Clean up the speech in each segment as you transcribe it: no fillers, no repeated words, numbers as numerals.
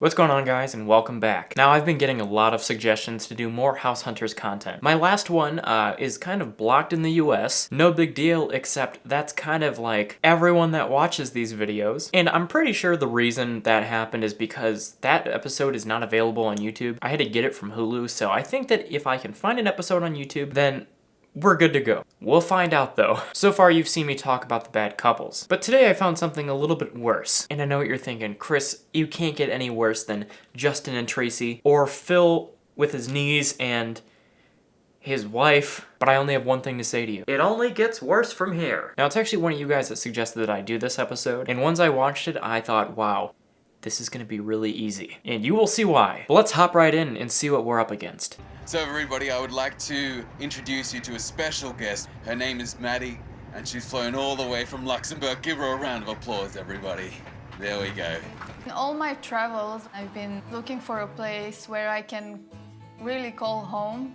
What's going on, guys, and welcome back. Now, I've been getting a lot of suggestions to do more House Hunters content. My last one is kind of blocked in the US. No big deal, except that's kind of like everyone that watches these videos. And I'm pretty sure the reason that happened is because that episode is not available on YouTube. I had to get it from Hulu, so I think that if I can find an episode on YouTube, then we're good to go. We'll find out though. So far you've seen me talk about the bad couples, but today I found something a little bit worse. And I know what you're thinking, Chris, you can't get any worse than Justin and Tracy, or Phil with his knees and his wife, but I only have one thing to say to you. It only gets worse from here. Now, it's actually one of you guys that suggested that I do this episode, and once I watched it, I thought, wow, this is gonna be really easy. And you will see why. But let's hop right in and see what we're up against. So everybody, I would like to introduce you to a special guest. Her name is Maddie, and she's flown all the way from Luxembourg. Give her a round of applause, everybody. There we go. In all my travels, I've been looking for a place where I can really call home.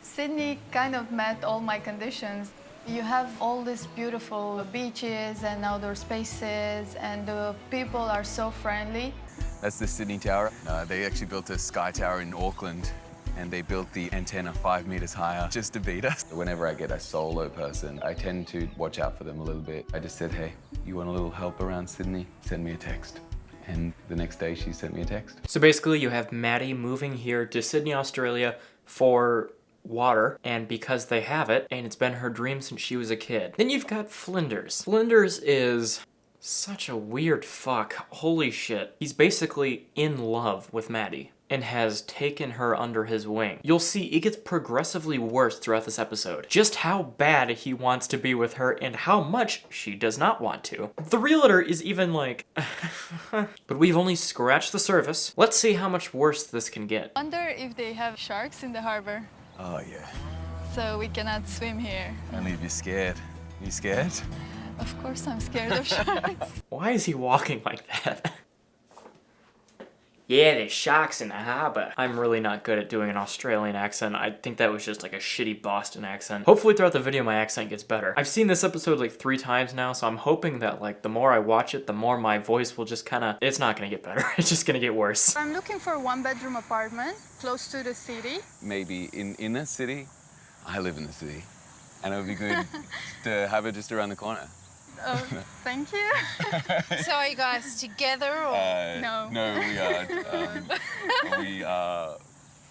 Sydney kind of met all my conditions. You have all these beautiful beaches and outdoor spaces, and the people are so friendly. That's the Sydney Tower. They actually built a sky tower in Auckland, and they built the antenna 5 meters higher just to beat us. Whenever I get a solo person, I tend to watch out for them a little bit. I just said, hey, you want a little help around Sydney? Send me a text. And the next day she sent me a text. So basically you have Maddie moving here to Sydney, Australia for water, and because they have it, and it's been her dream since she was a kid. Then you've got Flinders. Flinders is such a weird fuck. Holy shit. He's basically in love with Maddie and has taken her under his wing. You'll see it gets progressively worse throughout this episode. Just how bad he wants to be with her and how much she does not want to. The realtor is even like, but we've only scratched the surface. Let's see how much worse this can get. Wonder if they have sharks in the harbor. Oh yeah. So we cannot swim here. Only if you're scared. You scared? Of course I'm scared of sharks. Why is he walking like that? Yeah, there's sharks in the harbor. I'm really not good at doing an Australian accent. I think that was just like a shitty Boston accent. Hopefully throughout the video my accent gets better. I've seen this episode like 3 times now, so I'm hoping that like the more I watch it, the more my voice will just kinda, it's not gonna get better. It's just gonna get worse. I'm looking for a 1-bedroom apartment close to the city. Maybe in the city. I live in the city. And it would be good to have it just around the corner. Oh, thank you. So are you guys together or? No. No, we are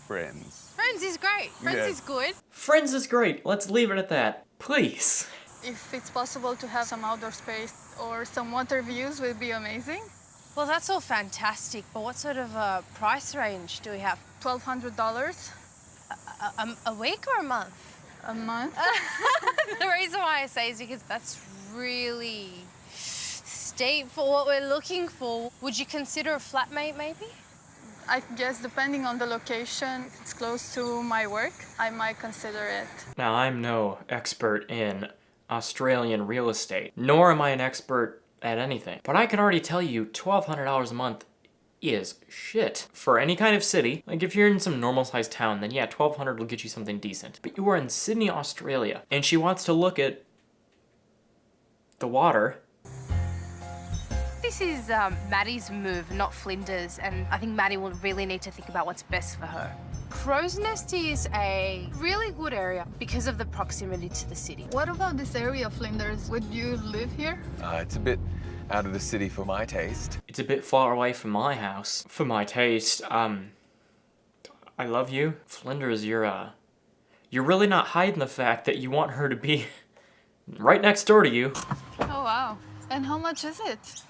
friends. Friends is great. Friends Yeah. is good. Friends is great. Let's leave it at that. Please. If it's possible to have some outdoor space or some water views would be amazing. Well, that's all fantastic. But what sort of price range do we have? $1,200 A week or a month? a month. The reason why I say is because that's really steep for what we're looking for. Would you consider a flatmate maybe? I guess depending on the location, if it's close to my work, I might consider it. Now, I'm no expert in Australian real estate, nor am I an expert at anything, but I can already tell you $1,200 a month is shit for any kind of city. Like if you're in some normal sized town, then yeah, $1,200 will get you something decent. But you are in Sydney, Australia, and she wants to look at the water. This is Maddie's move, not Flinders, and I think Maddie will really need to think about what's best for her. Crow's Nest is a really good area because of the proximity to the city. What about this area, Flinders? Would you live here? It's a bit out of the city for my taste. It's a bit far away from my house. For my taste, I love you. Flinders, you're really not hiding the fact that you want her to be right next door to you. Oh, wow. And how much is it?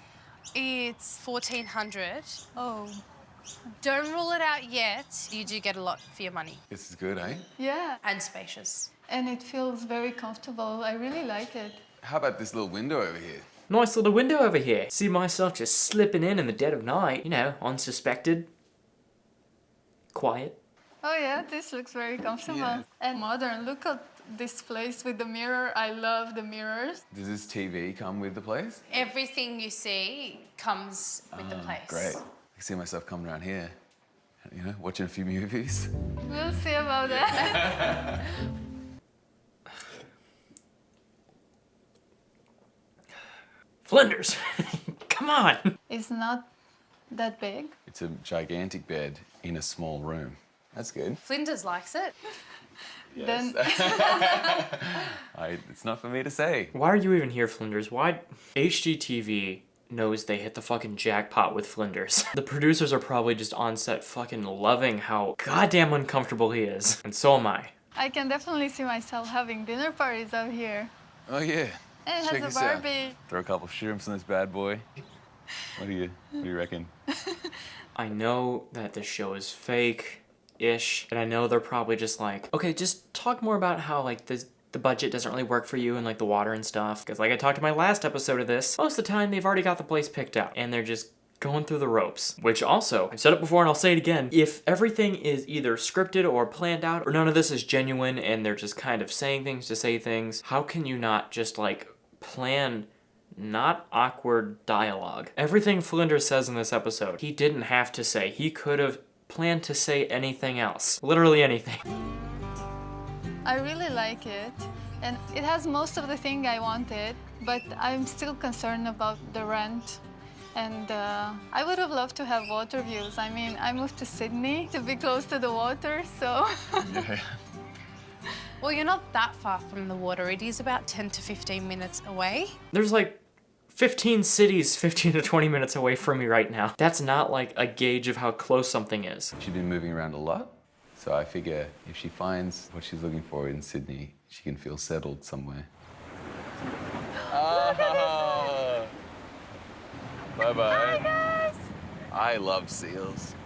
It's $1,400. Oh, Don't rule it out yet. You do get a lot for your money. This is good, eh? yeah. And spacious. And it feels very comfortable. I really like it. How about this little window over here? Nice little window over here. See myself just slipping in the dead of night, you know, unsuspected. Quiet. Oh, yeah, this looks very comfortable. Yeah. And modern. Look at this place with the mirror. I love the mirrors. Does this TV come with the place? Everything you see comes with the place. Great. I can see myself coming around here, you know, watching a few movies. We'll see about that. Flinders, come on. It's not that big. It's a gigantic bed in a small room. That's good. Flinders likes it. Then It's not for me to say. Why are you even here, Flinders? Why? HGTV knows they hit the fucking jackpot with Flinders. The producers are probably just on set fucking loving how goddamn uncomfortable he is. And so am I. I can definitely see myself having dinner parties out here. Oh yeah. And it Check has this a out. Barbie. Throw a couple shrimps in this bad boy. What do you reckon? I know that this show is fake-ish, and I know they're probably just like, okay, just talk more about how like the budget doesn't really work for you and like the water and stuff. Because like I talked in my last episode of this, most of the time they've already got the place picked out and they're just going through the ropes. Which also, I've said it before and I'll say it again, if everything is either scripted or planned out or none of this is genuine and they're just kind of saying things to say things, how can you not just like plan not awkward dialogue? Everything Flinders says in this episode, he didn't have to say. He could have planned to say anything else. Literally anything. I really like it, and it has most of the thing I wanted, but I'm still concerned about the rent. And I would have loved to have water views. I mean, I moved to Sydney to be close to the water, so... Yeah. Well, you're not that far from the water. It is about 10 to 15 minutes away. There's like 15 cities 15 to 20 minutes away from me right now. That's not like a gauge of how close something is. She's been moving around a lot, so I figure if she finds what she's looking for in Sydney, she can feel settled somewhere. Oh. Bye-bye. Hi, guys! I love seals.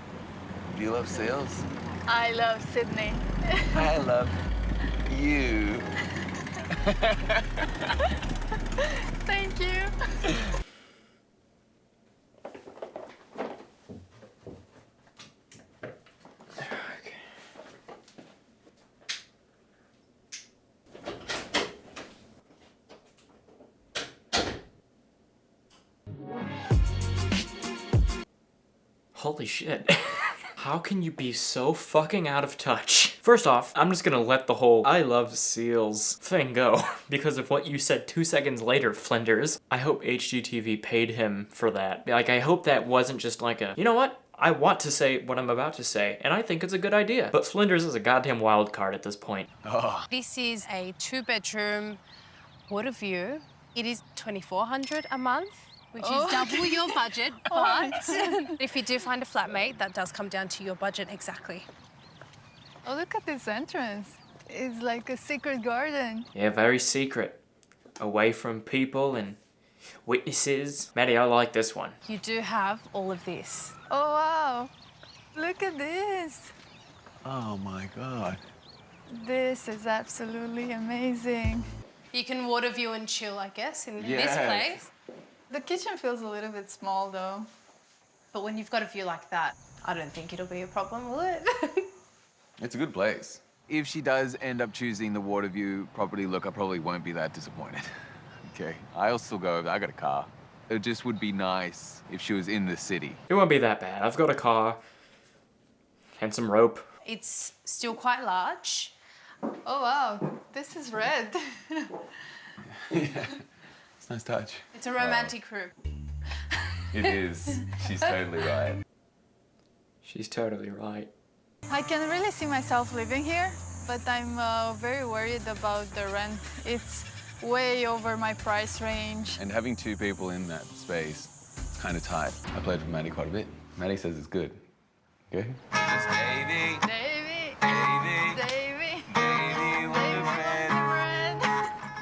Do you love seals? I love Sydney. I love you. Thank you. Holy shit. How can you be so fucking out of touch? First off, I'm just gonna let the whole I love seals thing go because of what you said 2 seconds later, Flinders. I hope HGTV paid him for that. Like, I hope that wasn't just like a, you know what? I want to say what I'm about to say, and I think it's a good idea. But Flinders is a goddamn wild card at this point. Oh. This is a 2-bedroom water view. It is $2,400 a month, which is double your budget, but if you do find a flatmate, that does come down to your budget exactly. Oh, look at this entrance. It's like a secret garden. Yeah, very secret. Away from people and witnesses. Maddie, I like this one. You do have all of this. Oh, wow. Look at this. Oh my God. This is absolutely amazing. You can water view and chill, I guess, in this Yes. place. The kitchen feels a little bit small, though. But when you've got a view like that, I don't think it'll be a problem, will it? It's a good place. If she does end up choosing the water view property, look, I probably won't be that disappointed. Okay, I'll still go over. I got a car. It just would be nice if she was in the city. It won't be that bad. I've got a car and some rope. It's still quite large. Oh, wow. This is red. Yeah, it's a nice touch. It's a romantic room. It is. She's totally right. She's totally right. I can really see myself living here, but I'm very worried about the rent. It's way over my price range. And having 2 people in that space, it's kind of tight. I played with Maddie quite a bit. Maddie says it's good. Okay? It's Davey. Davey. Davey. Davey. Davey, what a friend.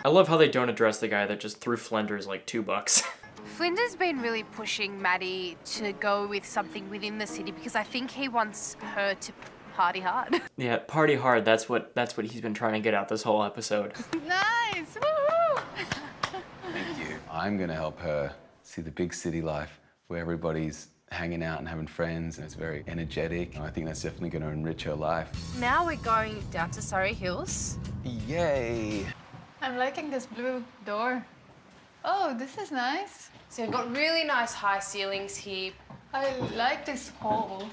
I love how they don't address the guy that just threw Flinders like $2. Flinder's been really pushing Maddie to go with something within the city because I think he wants her to party hard. Yeah, party hard. That's what he's been trying to get out this whole episode. Nice. Woohoo. Thank you. I'm going to help her see the big city life where everybody's hanging out and having friends and it's very energetic. And I think that's definitely going to enrich her life. Now we're going down to Surrey Hills. Yay! I'm liking this blue door. Oh, this is nice. So we've got really nice high ceilings here. I like this hall.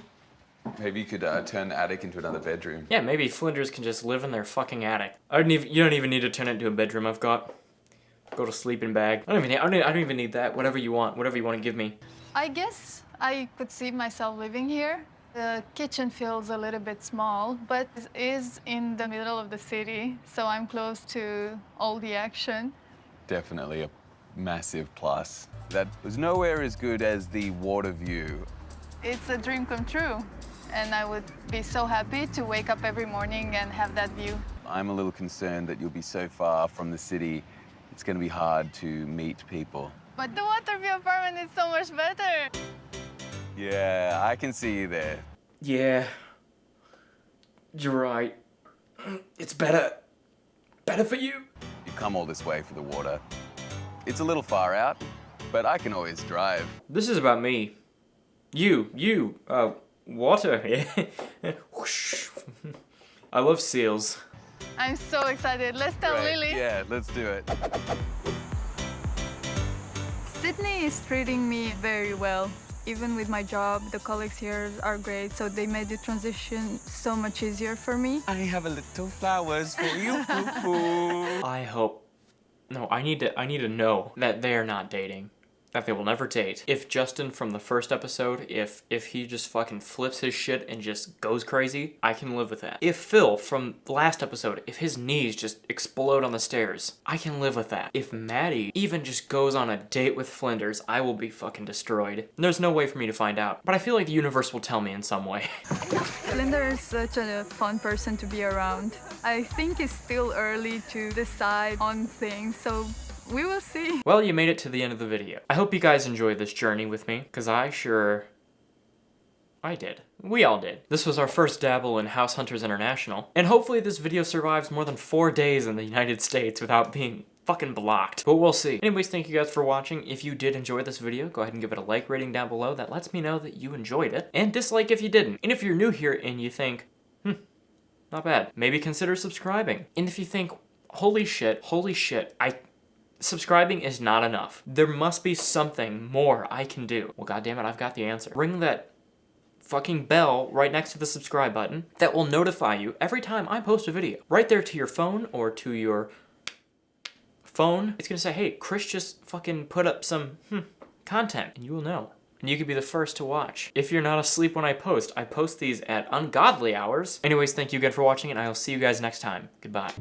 Maybe you could turn the attic into another bedroom. Yeah, maybe Flinders can just live in their fucking attic. You don't even need to turn it into a bedroom. I've got go to sleeping bag. I don't even need that. Whatever you want to give me. I guess I could see myself living here. The kitchen feels a little bit small, but it is in the middle of the city, so I'm close to all the action. Definitely a massive plus. That was nowhere as good as the water view. It's a dream come true, and I would be so happy to wake up every morning and have that view. I'm a little concerned that you'll be so far from the city, it's going to be hard to meet people. But the water view apartment is so much better. Yeah, I can see you there. Yeah. You're right. It's better for you. You come all this way for the water. It's a little far out, but I can always drive. This is about me. Water. Whoosh. I love seals. I'm so excited. Let's tell Right, Lily. yeah, let's do it. Sydney is treating me very well. Even with my job, the colleagues here are great, so they made the transition so much easier for me. I have a little flowers for you, poo-poo. I hope. No, I need to know that they are not dating. That they will never date. If Justin from the first episode, if he just fucking flips his shit and just goes crazy, I can live with that. If Phil from the last episode, if his knees just explode on the stairs, I can live with that. If Maddie even just goes on a date with Flinders, I will be fucking destroyed. There's no way for me to find out, but I feel like the universe will tell me in some way. Linda is such a fun person to be around. I think it's still early to decide on things, so we will see. Well, you made it to the end of the video. I hope you guys enjoyed this journey with me, because I did. We all did. This was our first dabble in House Hunters International, and hopefully this video survives more than 4 days in the United States without being fucking blocked. But we'll see. Anyways, thank you guys for watching. If you did enjoy this video, go ahead and give it a like rating down below. That lets me know that you enjoyed it. And dislike if you didn't. And if you're new here and you think, not bad, maybe consider subscribing. And if you think, holy shit, subscribing is not enough. There must be something more I can do. Well, goddammit, I've got the answer. Ring that fucking bell right next to the subscribe button that will notify you every time I post a video. Right there to your phone or to your phone. It's gonna say, hey, Chris just fucking put up some content, and you will know. And you could be the first to watch. If you're not asleep when I post these at ungodly hours. Anyways, thank you again for watching, and I will see you guys next time. Goodbye.